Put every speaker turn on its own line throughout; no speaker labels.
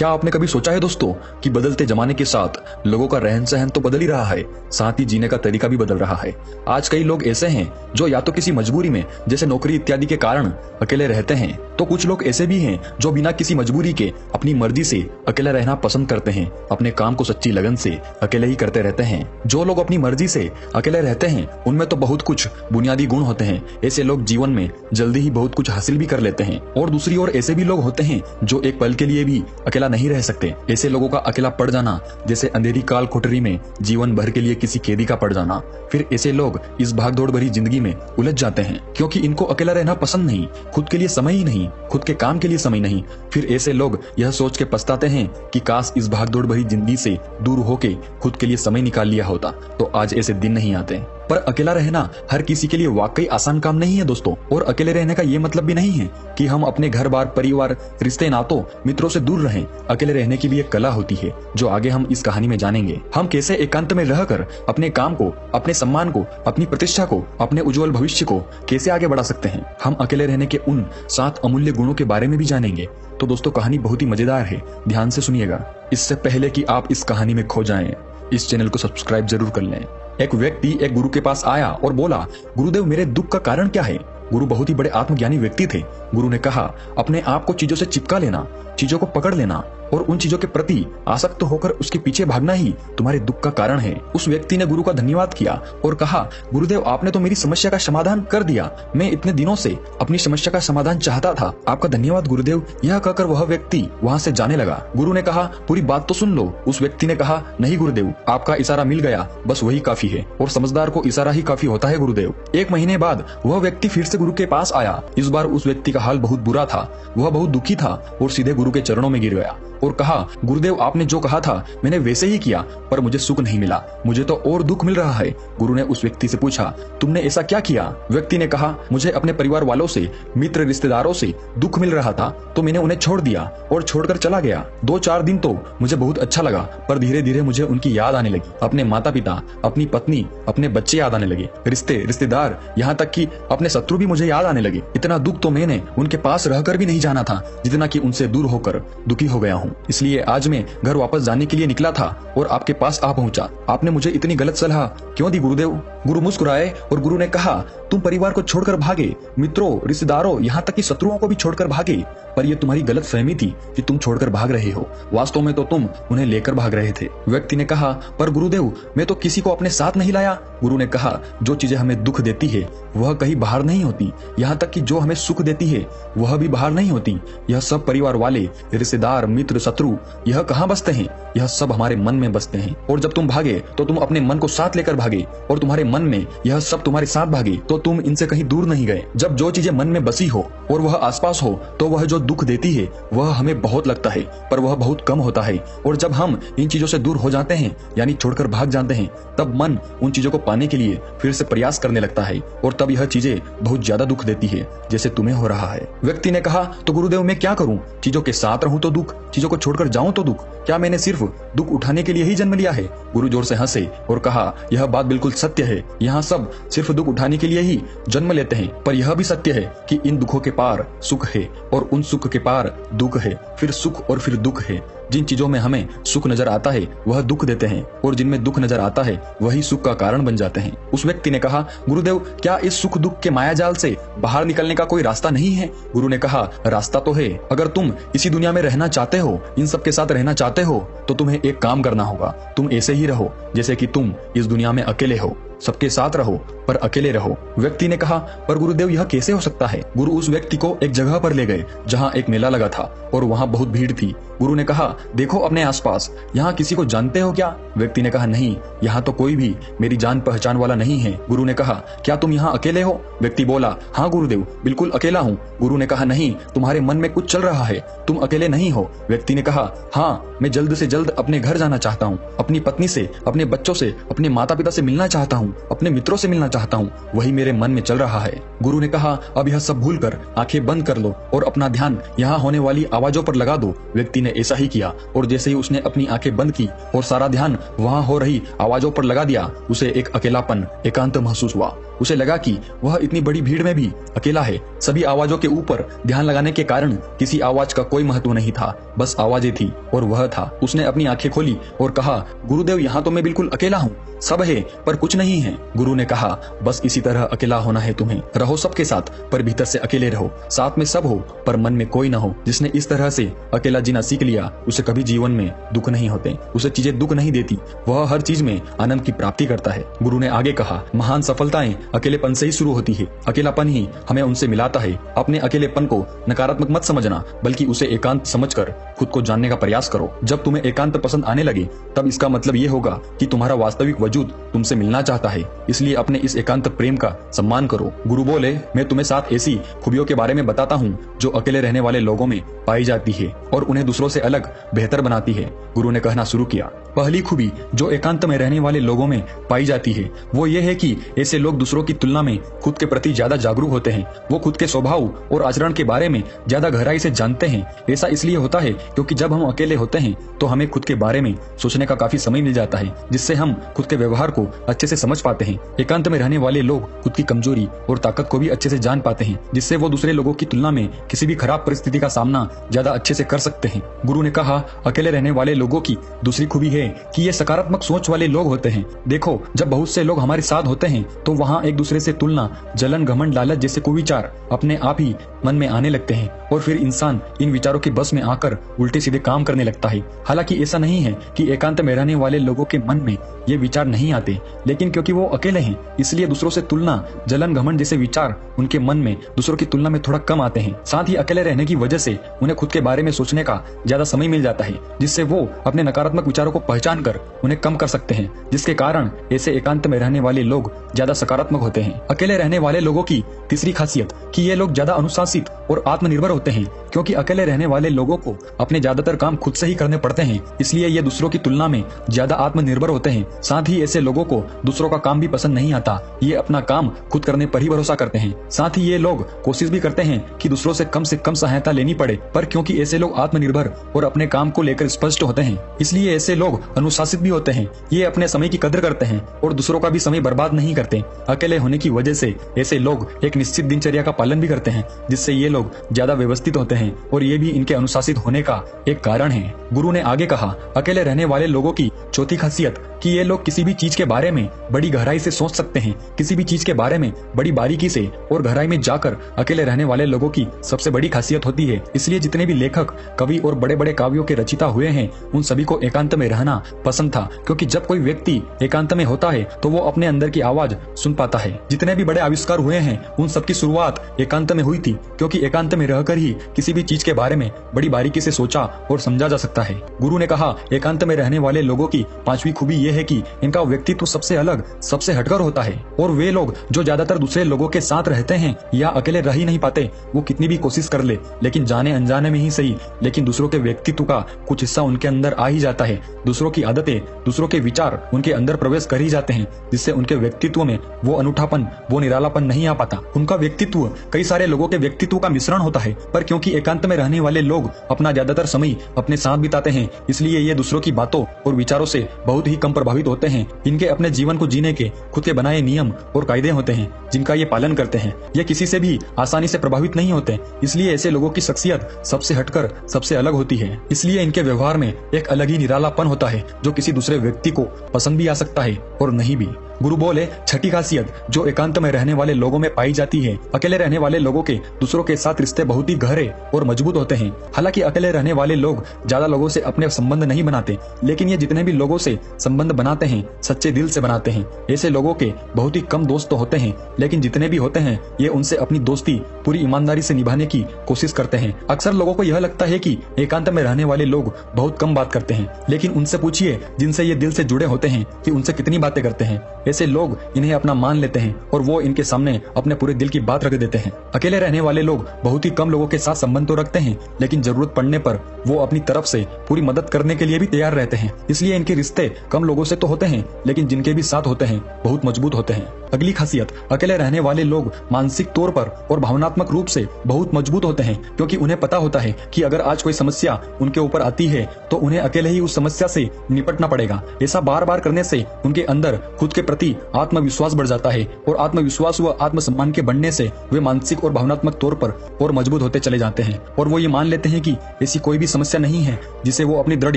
क्या आपने कभी सोचा है दोस्तों कि बदलते जमाने के साथ लोगों का रहन सहन तो बदल ही रहा है, साथ ही जीने का तरीका भी बदल रहा है। आज कई लोग ऐसे हैं जो या तो किसी मजबूरी में जैसे नौकरी इत्यादि के कारण अकेले रहते हैं, तो कुछ लोग ऐसे भी हैं जो बिना किसी मजबूरी के अपनी मर्जी से अकेले रहना पसंद करते हैं, अपने काम को सच्ची लगन से अकेले ही करते रहते हैं। जो लोग अपनी मर्जी से अकेले रहते हैं उनमें तो बहुत कुछ बुनियादी गुण होते हैं, ऐसे लोग जीवन में जल्दी ही बहुत कुछ हासिल भी कर लेते हैं। और दूसरी ओर ऐसे भी लोग होते हैं जो एक पल के लिए भी अकेला नहीं रह सकते। ऐसे लोगों का अकेला पड़ जाना जैसे अंधेरी काल कोठरी में जीवन भर के लिए किसी कैदी का पड़ जाना। फिर ऐसे लोग इस भागदौड़ भरी जिंदगी में उलझ जाते हैं क्योंकि इनको अकेला रहना पसंद नहीं, खुद के लिए समय ही नहीं, खुद के काम के लिए समय नहीं। फिर ऐसे लोग यह सोच के पछताते हैं कि काश इस भागदौड़ भरी जिंदगी से दूर होके खुद के लिए समय निकाल लिया होता तो आज ऐसे दिन नहीं आते। पर अकेला रहना हर किसी के लिए वाकई आसान काम नहीं है दोस्तों। और अकेले रहने का ये मतलब भी नहीं है कि हम अपने घर बार, परिवार, रिश्ते, नातों, मित्रों से दूर रहें। अकेले रहने की भी एक कला होती है जो आगे हम इस कहानी में जानेंगे। हम कैसे एकांत में रहकर अपने काम को, अपने सम्मान को, अपनी प्रतिष्ठा को, अपने उज्जवल भविष्य को कैसे आगे बढ़ा सकते हैं। हम अकेले रहने के उन 7 अमूल्य गुणों के बारे में भी जानेंगे। तो दोस्तों कहानी बहुत ही मजेदार है, ध्यान से सुनिएगा। इससे पहले कि आप इस कहानी में खो जाएं, इस चैनल को सब्सक्राइब जरूर कर लें। एक व्यक्ति एक गुरु के पास आया और बोला, गुरुदेव मेरे दुख का कारण क्या है। गुरु बहुत ही बड़े आत्मज्ञानी व्यक्ति थे। गुरु ने कहा, अपने आप को चीजों से चिपका लेना, चीजों को पकड़ लेना और उन चीजों के प्रति आसक्त होकर उसके पीछे भागना ही तुम्हारे दुख का कारण है। उस व्यक्ति ने गुरु का धन्यवाद किया और कहा, गुरुदेव आपने तो मेरी समस्या का समाधान कर दिया। मैं इतने दिनों से अपनी समस्या का समाधान चाहता था, आपका धन्यवाद गुरुदेव। यह कहकर वह व्यक्ति वहाँ से जाने लगा। गुरु ने कहा, पूरी बात तो सुन लो। उस व्यक्ति ने कहा, नहीं गुरुदेव, आपका इशारा मिल गया, बस वही काफी है और समझदार को इशारा ही काफी होता है गुरुदेव। 1 महीने बाद वह व्यक्ति फिर से गुरु के पास आया। इस बार उस व्यक्ति का हाल बहुत बुरा था, वह बहुत दुखी था और सीधे गुरु के चरणों में गिर गया और कहा, गुरुदेव आपने जो कहा था मैंने वैसे ही किया, पर मुझे सुख नहीं मिला, मुझे तो और दुख मिल रहा है। गुरु ने उस व्यक्ति से पूछा, तुमने ऐसा क्या किया। व्यक्ति ने कहा, मुझे अपने परिवार वालों से, मित्र, रिश्तेदारों से दुख मिल रहा था तो मैंने उन्हें छोड़ दिया और छोड़कर चला गया। 2-4 दिन तो मुझे बहुत अच्छा लगा, पर धीरे धीरे मुझे उनकी याद आने लगी। अपने माता पिता, अपनी पत्नी, अपने बच्चे याद आने लगे, रिश्तेदार, यहाँ तक कि अपने शत्रु भी मुझे याद आने लगे। इतना दुख तो मैंने उनके पास रहकर भी नहीं जाना था जितना कि उनसे दूर होकर दुखी हो गया हूँ। इसलिए आज मैं घर वापस जाने के लिए निकला था और आपके पास आ पहुंचा। आपने मुझे इतनी गलत सलाह क्यों दी गुरुदेव। गुरु मुस्कुराए और गुरु ने कहा, तुम परिवार को छोड़कर भागे, मित्रों, रिश्तेदारों, यहाँ तक कि शत्रुओं को भी छोड़कर भागे, पर यह तुम्हारी गलत फहमी थी कि तुम छोड़कर भाग रहे हो। वास्तव में तो तुम उन्हें लेकर भाग रहे थे। व्यक्ति ने कहा, पर गुरुदेव मैं तो किसी को अपने साथ नहीं लाया। गुरु ने कहा, जो चीजें हमें दुख देती है वह कहीं बाहर नहीं होती, यहाँ तक कि जो हमें सुख देती है वह भी बाहर नहीं होती। यह सब परिवार वाले, रिश्तेदार, मित्र, शत्रु, यह कहाँ बसते हैं, यह सब हमारे मन में बसते हैं। और जब तुम भागे तो तुम अपने मन को साथ लेकर भागे और तुम्हारे मन में यह सब तुम्हारे साथ भागे, तो तुम इनसे कहीं दूर नहीं गए। जब जो चीजें मन में बसी हो और वह आसपास हो तो वह जो दुख देती है वह हमें बहुत लगता है, पर वह बहुत कम होता है। और जब हम इन चीजों से दूर हो जाते हैं, यानी छोड़कर भाग जाते हैं, तब मन उन चीजों को पाने के लिए फिर से प्रयास करने लगता है और तब यह चीजें बहुत ज्यादा दुख देती है, जैसे तुम्हें हो रहा है। व्यक्ति ने कहा, तो गुरुदेव मैं क्या करूं, चीजों के साथ रहूं तो दुख, चीजों को छोड़कर जाऊं तो दुख, क्या मैंने सिर्फ दुख उठाने के लिए ही जन्म लिया है। गुरु जोर से हंसे और कहा, यह बात बिल्कुल सत्य है, यहाँ सब सिर्फ दुख उठाने के लिए ही जन्म लेते हैं, पर यह भी सत्य है कि इन दुखों के पार सुख है और उन सुख के पार दुख है, फिर सुख और फिर दुख है। जिन चीजों में हमें सुख नजर आता है वह दुख देते हैं और जिनमें दुख नजर आता है वही सुख का कारण बन जाते हैं। उस व्यक्ति ने कहा, गुरुदेव क्या इस सुख दुख के मायाजाल से बाहर निकलने का कोई रास्ता नहीं है। गुरु ने कहा, रास्ता तो है। अगर तुम इसी दुनिया में रहना चाहते हो, इन सब के साथ रहना चाहते हो, तो तुम्हें एक काम करना होगा। तुम ऐसे ही रहो जैसे कि तुम इस दुनिया में अकेले हो, सबके साथ रहो पर अकेले रहो। व्यक्ति ने कहा, पर गुरुदेव यह कैसे हो सकता है। गुरु उस व्यक्ति को एक जगह पर ले गए जहाँ एक मेला लगा था और वहाँ बहुत भीड़ थी। गुरु ने कहा, देखो अपने आसपास, यहाँ किसी को जानते हो क्या। व्यक्ति ने कहा, नहीं, यहाँ तो कोई भी मेरी जान पहचान वाला नहीं है। गुरु ने कहा, क्या तुम यहाँ अकेले हो। व्यक्ति बोला, हाँ गुरुदेव बिल्कुल अकेला हूँ। गुरु ने कहा, नहीं, तुम्हारे मन में कुछ चल रहा है, तुम अकेले नहीं हो। व्यक्ति ने कहा, हाँ मैं जल्द से जल्द अपने घर जाना चाहता हूँ, अपनी पत्नी से, अपने बच्चों से, अपने माता पिता से मिलना चाहता हूँ, अपने मित्रों से मिलना चाहता हूँ, वही मेरे मन में चल रहा है। गुरु ने कहा, अब यह सब भूलकर आंखें बंद कर लो और अपना ध्यान यहाँ होने वाली आवाजों पर लगा दो। व्यक्ति ने ऐसा ही किया और जैसे ही उसने अपनी आंखें बंद की और सारा ध्यान वहाँ हो रही आवाजों पर लगा दिया, उसे एक अकेलापन, एकांत महसूस हुआ उसे लगा कि वह इतनी बड़ी भीड़ में भी अकेला है। सभी आवाजों के ऊपर ध्यान लगाने के कारण किसी आवाज का कोई महत्व नहीं था, बस आवाजें थी और वह था। उसने अपनी आंखें खोली और कहा, गुरुदेव, यहाँ तो मैं बिल्कुल अकेला हूँ, सब है पर कुछ नहीं है। गुरु ने कहा, बस इसी तरह अकेला होना है तुम्हें। रहो सबके साथ पर भीतर से अकेले रहो। साथ में सब हो पर मन में कोई न हो। जिसने इस तरह से अकेला जीना सीख लिया उसे कभी जीवन में दुख नहीं होते, उसे चीजें दुख नहीं देती, वह हर चीज में आनंद की प्राप्ति करता है। गुरु ने आगे कहा, महान सफलताएं अकेलेपन से ही शुरू होती है। अकेलापन ही हमें उनसे मिलाता है। अपने अकेलेपन को नकारात्मक मत समझना, बल्कि उसे एकांत समझकर खुद को जानने का प्रयास करो। जब तुम्हें एकांत पसंद आने लगे तब इसका मतलब ये होगा कि तुम्हारा वास्तविक वजूद तुमसे मिलना चाहता है। इसलिए अपने इस एकांत प्रेम का सम्मान करो। गुरु बोले, मैं तुम्हें 7 ऐसी खूबियों के बारे में बताता हूँ जो अकेले रहने वाले लोगों में पाई जाती है और उन्हें दूसरों से अलग बेहतर बनाती है। गुरु ने कहना शुरू किया, पहली खूबी जो एकांत में रहने वाले लोगों में पाई जाती है वो ये है कि ऐसे लोग दूसरों की तुलना में खुद के प्रति ज्यादा जागरूक होते हैं। वो खुद के स्वभाव और आचरण के बारे में ज्यादा गहराई से जानते हैं। ऐसा इसलिए होता है क्योंकि जब हम अकेले होते हैं तो हमें खुद के बारे में सोचने का काफी समय मिल जाता है, जिससे हम खुद के व्यवहार को अच्छे से समझ पाते हैं। एकांत में रहने वाले लोग खुद की कमजोरी और ताकत को भी अच्छे से जान पाते हैं, जिससे वो दूसरे लोगों की तुलना में किसी भी खराब परिस्थिति का सामना ज्यादा अच्छे से कर सकते हैं। गुरु ने कहा, अकेले रहने वाले लोगों की दूसरी खूबी है कि ये सकारात्मक सोच वाले लोग होते हैं। देखो, जब बहुत से लोग हमारे साथ होते हैं तो वहाँ एक दूसरे से तुलना, जलन, घमंड, लालच जैसे कुविचार अपने आप ही मन में आने लगते हैं और फिर इंसान इन विचारों के बस में आकर उल्टे सीधे काम करने लगता है। हालांकि ऐसा नहीं है कि एकांत में रहने वाले लोगों के मन में ये विचार नहीं आते, लेकिन क्योंकि वो अकेले हैं इसलिए दूसरों से तुलना, जलन, घमंड जैसे विचार उनके मन में दूसरों की तुलना में थोड़ा कम आते हैं। साथ ही अकेले रहने की वजह से उन्हें खुद के बारे में सोचने का ज्यादा समय मिल जाता है, जिससे वो अपने नकारात्मक विचारों को पहचान कर उन्हें कम कर सकते हैं, जिसके कारण ऐसे एकांत में रहने वाले लोग ज्यादा सकारात्मक होते हैं। अकेले रहने वाले लोगों की तीसरी खासियत कि ये लोग ज्यादा अनुशासित और आत्मनिर्भर होते हैं, क्योंकि अकेले रहने वाले लोगों को अपने ज्यादातर काम खुद से ही करने पड़ते हैं, इसलिए ये दूसरों की तुलना में ज्यादा आत्मनिर्भर होते हैं। साथ ही ऐसे लोगों को दूसरों का काम भी पसंद नहीं आता, ये अपना काम खुद करने पर ही भरोसा करते हैं। साथ ही ये लोग कोशिश भी करते हैं कि दूसरों से कम सहायता लेनी पड़े, पर क्योंकि ऐसे लोग आत्मनिर्भर और अपने काम को लेकर स्पष्ट होते हैं, इसलिए ऐसे लोग अनुशासित भी होते हैं। ये अपने समय की कदर करते हैं और दूसरों का भी समय बर्बाद नहीं करते। अकेले होने की वजह से ऐसे लोग एक निश्चित दिनचर्या का पालन भी करते हैं, जिससे ये लोग ज्यादा व्यवस्थित होते हैं और ये भी इनके अनुशासित होने का एक कारण है। गुरु ने आगे कहा, अकेले रहने वाले लोगों की चौथी खासियत कि ये लोग किसी भी चीज के बारे में बड़ी गहराई से सोच सकते हैं। किसी भी चीज के बारे में बड़ी बारीकी से और गहराई में जाकर अकेले रहने वाले लोगों की सबसे बड़ी खासियत होती है। इसलिए जितने भी लेखक, कवि और बड़े बड़े काव्यों के रचिता हुए हैं उन सभी को एकांत में रहना पसंद था, क्योंकि जब कोई व्यक्ति एकांत में होता है तो वो अपने अंदर की आवाज सुन पाता है। जितने भी बड़े आविष्कार हुए हैं उन सबकी शुरुआत एकांत में हुई थी, क्योंकि एकांत में रहकर ही किसी भी चीज के बारे में बड़ी बारीकी से सोचा और समझा जा सकता है। गुरु ने कहा, एकांत में रहने वाले लोगों की पांचवी खूबी ये है कि इनका व्यक्तित्व सबसे अलग, सबसे हटकर होता है। और वे लोग जो ज्यादातर दूसरे लोगों के साथ रहते हैं या अकेले रह ही नहीं पाते, वो कितनी भी कोशिश कर ले, लेकिन जाने अनजाने में ही सही, लेकिन दूसरों के व्यक्तित्व का कुछ हिस्सा उनके अंदर आ ही जाता है। दूसरों की आदतें, दूसरों के विचार उनके अंदर प्रवेश कर ही जाते हैं, जिससे उनके व्यक्तित्व में वो अनूठापन, वो निरालापन नहीं आ पाता। उनका व्यक्तित्व कई सारे लोगों के व्यक्तित्व का मिश्रण होता है, पर क्योंकि एकांत में रहने वाले लोग अपना ज्यादातर समय अपने साथ बिताते हैं, इसलिए ये दूसरों की बातों और विचारों से बहुत ही कम प्रभावित होते हैं। इनके अपने जीवन को जीने के खुद के बनाए नियम और कायदे होते हैं, जिनका ये पालन करते हैं। ये किसी से भी आसानी से प्रभावित नहीं होते, इसलिए ऐसे लोगों की शख्सियत सबसे हटकर सबसे अलग होती है। इसलिए इनके व्यवहार में एक अलग ही निरालापन होता है, जो किसी दूसरे व्यक्ति को पसंद भी आ सकता है और नहीं भी। गुरु बोले, छठी खासियत जो एकांत में रहने वाले लोगों में पाई जाती है, अकेले रहने वाले लोगों के दूसरों के साथ रिश्ते बहुत ही गहरे और मजबूत होते हैं। हालांकि अकेले रहने वाले लोग ज्यादा लोगों से अपने संबंध नहीं बनाते, लेकिन ये जितने भी लोगों से संबंध बनाते हैं सच्चे दिल से बनाते हैं। ऐसे लोगों के बहुत ही कम दोस्त तो होते हैं, लेकिन जितने भी होते हैं ये उनसे अपनी दोस्ती पूरी ईमानदारी से निभाने की कोशिश करते हैं। अक्सर लोगों को यह लगता है कि एकांत में रहने वाले लोग बहुत कम बात करते हैं, लेकिन उनसे पूछिए जिनसे ये दिल से जुड़े होते हैं कि उनसे कितनी बातें करते हैं। ऐसे लोग इन्हें अपना मान लेते हैं और वो इनके सामने अपने पूरे दिल की बात रख देते हैं। अकेले रहने वाले लोग बहुत ही कम लोगों के साथ संबंध तो रखते हैं, लेकिन जरूरत पड़ने पर वो अपनी तरफ से पूरी मदद करने के लिए भी तैयार रहते हैं। इसलिए इनके रिश्ते कम लोगों से तो होते हैं, लेकिन जिनके भी साथ होते हैं बहुत मजबूत होते हैं। अगली खासियत, अकेले रहने वाले लोग मानसिक तौर पर और भावनात्मक रूप से बहुत मजबूत होते हैं, क्योंकि उन्हें पता होता है कि अगर आज कोई समस्या उनके ऊपर आती है तो उन्हें अकेले ही उस समस्या से निपटना पड़ेगा। ऐसा बार बार करने से उनके अंदर खुद के प्रति प्रति आत्मविश्वास बढ़ जाता है और आत्मविश्वास व आत्मसम्मान के बढ़ने से वे मानसिक और भावनात्मक तौर पर और मजबूत होते चले जाते हैं और वो ये मान लेते हैं कि ऐसी कोई भी समस्या नहीं है जिसे वो अपनी दृढ़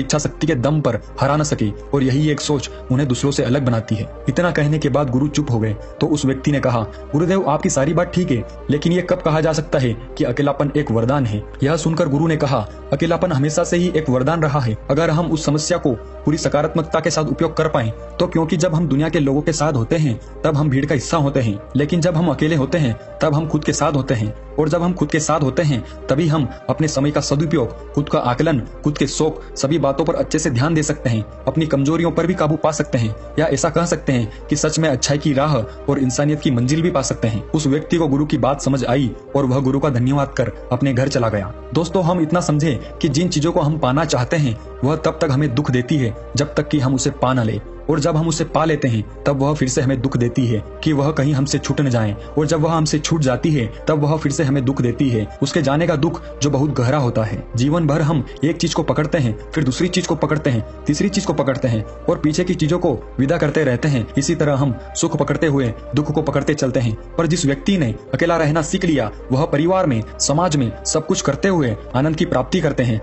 इच्छा शक्ति के दम पर हरा न सके, और यही एक सोच उन्हें दूसरों से अलग बनाती है। इतना कहने के बाद गुरु चुप हो गए तो उस व्यक्ति ने कहा, गुरुदेव आपकी सारी बात ठीक है, लेकिन ये कब कहा जा सकता है कि अकेलापन एक वरदान है? यह सुनकर गुरु ने कहा, अकेलापन हमेशा से ही एक वरदान रहा है अगर हम उस समस्या को पूरी सकारात्मकता के साथ उपयोग कर पाए तो। क्योंकि जब हम दुनिया के लोगों के साथ होते हैं तब हम भीड़ का हिस्सा होते हैं, लेकिन जब हम अकेले होते हैं तब हम खुद के साथ होते हैं, और जब हम खुद के साथ होते हैं तभी हम अपने समय का सदुपयोग, खुद का आकलन, खुद के शौक, सभी बातों पर अच्छे से ध्यान दे सकते हैं, अपनी कमजोरियों पर भी काबू पा सकते हैं, या ऐसा कह सकते हैं कि सच में अच्छाई की राह और इंसानियत की मंजिल भी पा सकते हैं। उस व्यक्ति को गुरु की बात समझ आई और वह गुरु का धन्यवाद कर अपने घर चला गया। दोस्तों, हम इतना समझे कि जिन चीजों को हम पाना चाहते हैं वह तब तक हमें दुख देती है जब तक कि हम उसे पा न ले, और जब हम उसे पा लेते हैं तब वह फिर से हमें दुख देती है कि वह कहीं हमसे छूट न जाए, और जब वह हमसे छूट जाती है तब वह फिर से हमें दुख देती है, उसके जाने का दुख जो बहुत गहरा होता है। जीवन भर हम एक चीज को पकड़ते हैं, फिर दूसरी चीज को पकड़ते हैं, तीसरी चीज को पकड़ते हैं और पीछे की चीजों को विदा करते रहते हैं। इसी तरह हम सुख पकड़ते हुए दुख को पकड़ते चलते हैं। पर जिस व्यक्ति ने अकेला रहना सीख लिया वह परिवार में, समाज में सब कुछ करते हुए आनंद की प्राप्ति करते हैं।